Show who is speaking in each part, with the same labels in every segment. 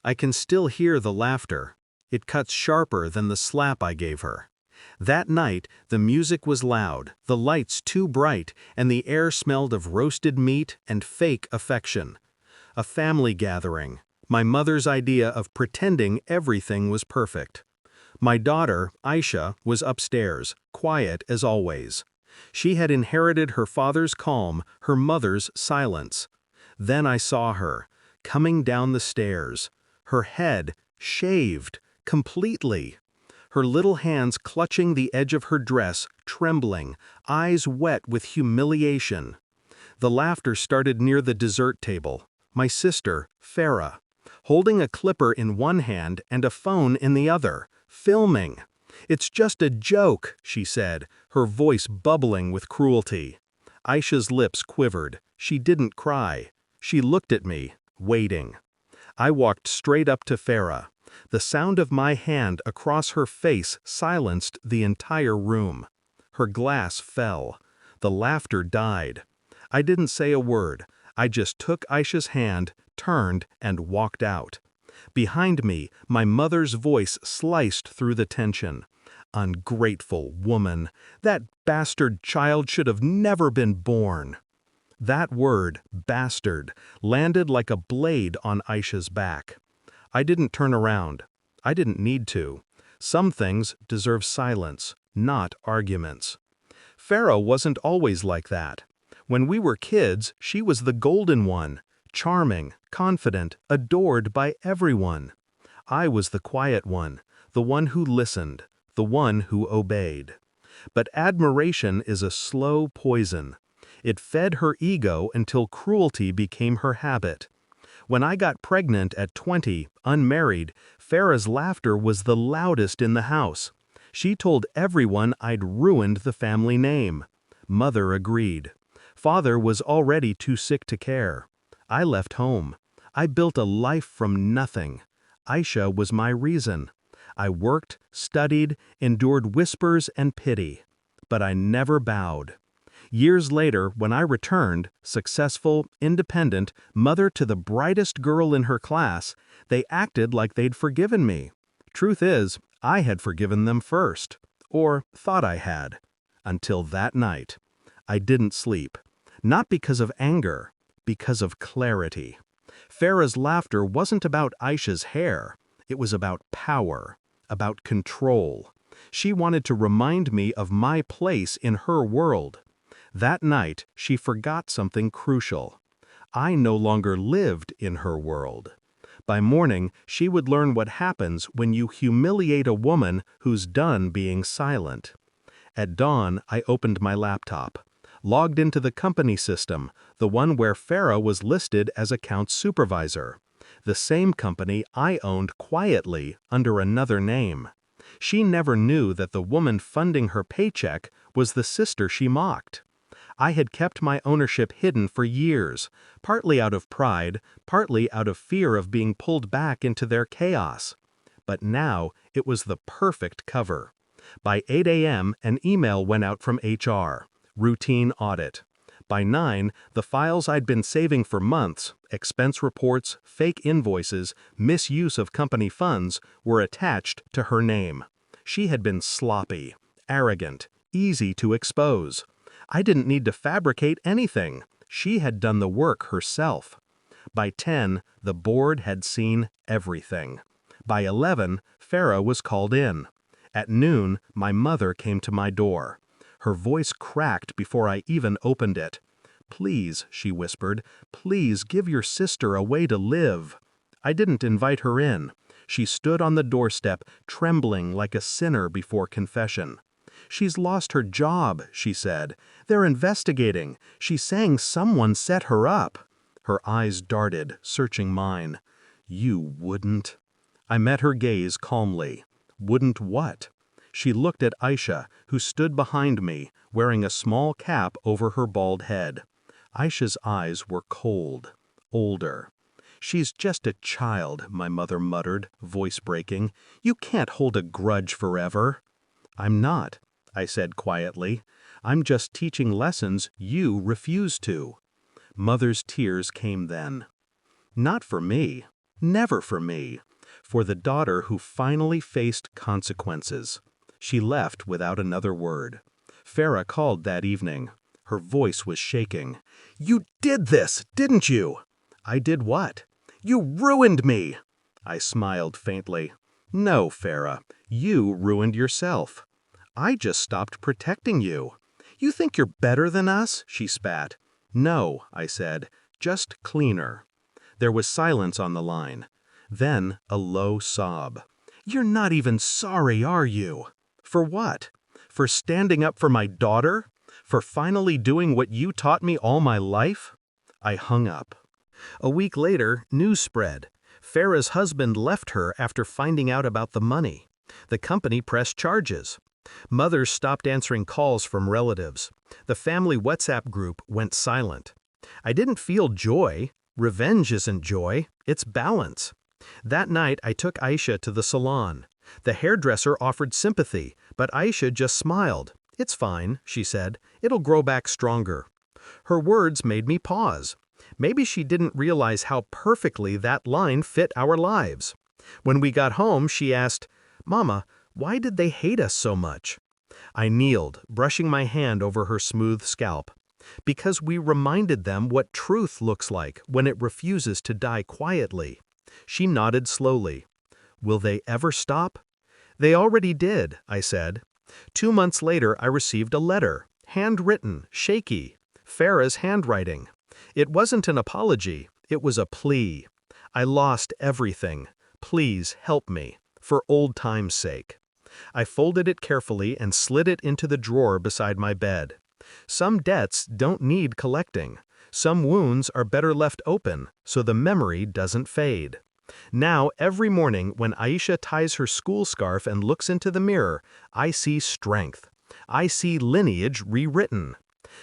Speaker 1: I can still hear the laughter. It cuts sharper than the slap I gave her. That night, the music was loud, the lights too bright, and the air smelled of roasted meat and fake affection. A family gathering, my mother's idea of pretending everything was perfect. My daughter, Aisha, was upstairs, quiet as always. She had inherited her father's calm, her mother's silence. Then I saw her, coming down the stairs, her head shaved, completely. Her little hands clutching the edge of her dress, trembling, eyes wet with humiliation. The laughter started near the dessert table. My sister, Farah, holding a clipper in one hand and a phone in the other, filming. "It's just a joke," she said, her voice bubbling with cruelty. Aisha's lips quivered. She didn't cry. She looked at me, waiting. I walked straight up to Farah. The sound of my hand across her face silenced the entire room. Her glass fell. The laughter died. I didn't say a word. I just took Aisha's hand, turned, and walked out. Behind me, my mother's voice sliced through the tension. "Ungrateful woman! That bastard child should have never been born." That word, bastard, landed like a blade on Aisha's back. I didn't turn around. I didn't need to. Some things deserve silence, not arguments. Farah wasn't always like that. When we were kids, she was the golden one, charming, confident, adored by everyone. I was the quiet one, the one who listened, the one who obeyed. But admiration is a slow poison. It fed her ego until cruelty became her habit. When I got pregnant at 20, unmarried, Farah's laughter was the loudest in the house. She told everyone I'd ruined the family name. Mother agreed. Father was already too sick to care. I left home. I built a life from nothing. Aisha was my reason. I worked, studied, endured whispers and pity. But I never bowed. Years later, when I returned, successful, independent, mother to the brightest girl in her class, they acted like they'd forgiven me. Truth is, I had forgiven them first. Or thought I had. Until that night. I didn't sleep. Not because of anger, because of clarity. Farah's laughter wasn't about Aisha's hair. It was about power, about control. She wanted to remind me of my place in her world. That night, she forgot something crucial. I no longer lived in her world. By morning, she would learn what happens when you humiliate a woman who's done being silent. At dawn, I opened my laptop, logged into the company system, the one where Farah was listed as accounts supervisor, the same company I owned quietly under another name. She never knew that the woman funding her paycheck was the sister she mocked. I had kept my ownership hidden for years, partly out of pride, partly out of fear of being pulled back into their chaos. But now it was the perfect cover. By 8 a.m., an email went out from HR. Routine audit. By 9, the files I'd been saving for months, expense reports, fake invoices, misuse of company funds, were attached to her name. She had been sloppy, arrogant, easy to expose. I didn't need to fabricate anything. She had done the work herself. By 10, the board had seen everything. By 11, Farah was called in. At noon, my mother came to my door. Her voice cracked before I even opened it. "Please," she whispered, "please give your sister a way to live." I didn't invite her in. She stood on the doorstep, trembling like a sinner before confession. "She's lost her job," she said. "They're investigating. She's saying someone set her up." Her eyes darted, searching mine. "You wouldn't." I met her gaze calmly. Wouldn't what? She looked at Aisha, who stood behind me, wearing a small cap over her bald head. Aisha's eyes were cold, older. "She's just a child," my mother muttered, voice breaking. "You can't hold a grudge forever." "I'm not," I said quietly. "I'm just teaching lessons you refuse to." Mother's tears came then. "Not for me. Never for me. For the daughter who finally faced consequences. She left without another word. Farah called that evening. Her voice was shaking. "You did this, didn't you?" "I did what?" "You ruined me." I smiled faintly. "No, Farah, you ruined yourself. I just stopped protecting you." "You think you're better than us?" she spat. "No," I said, "just cleaner." There was silence on the line. Then a low sob. "You're not even sorry, are you?" "For what? For standing up for my daughter? For finally doing what you taught me all my life?" I hung up. A week later, news spread. Farah's husband left her after finding out about the money. The company pressed charges. Mothers stopped answering calls from relatives. The family WhatsApp group went silent. I didn't feel joy. Revenge isn't joy, it's balance. That night, I took Aisha to the salon. The hairdresser offered sympathy, but Aisha just smiled. "It's fine," she said. "It'll grow back stronger." Her words made me pause. Maybe she didn't realize how perfectly that line fit our lives. When we got home, she asked, "Mama, why did they hate us so much?" I kneeled, brushing my hand over her smooth scalp. "Because we reminded them what truth looks like when it refuses to die quietly." She nodded slowly. "Will they ever stop?" "They already did," I said. 2 months later, I received a letter, handwritten, shaky. Farah's handwriting. It wasn't an apology, it was a plea. "I lost everything. Please help me, for old time's sake." I folded it carefully and slid it into the drawer beside my bed. Some debts don't need collecting. Some wounds are better left open, so the memory doesn't fade. Now, every morning when Aisha ties her school scarf and looks into the mirror, I see strength. I see lineage rewritten.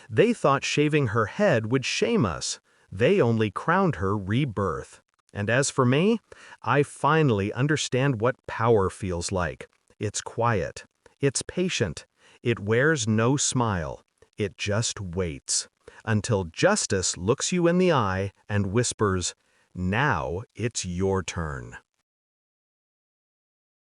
Speaker 1: They thought shaving her head would shame us. They only crowned her rebirth. And as for me, I finally understand what power feels like. It's quiet. It's patient. It wears no smile. It just waits. Until justice looks you in the eye and whispers, "Now it's your turn."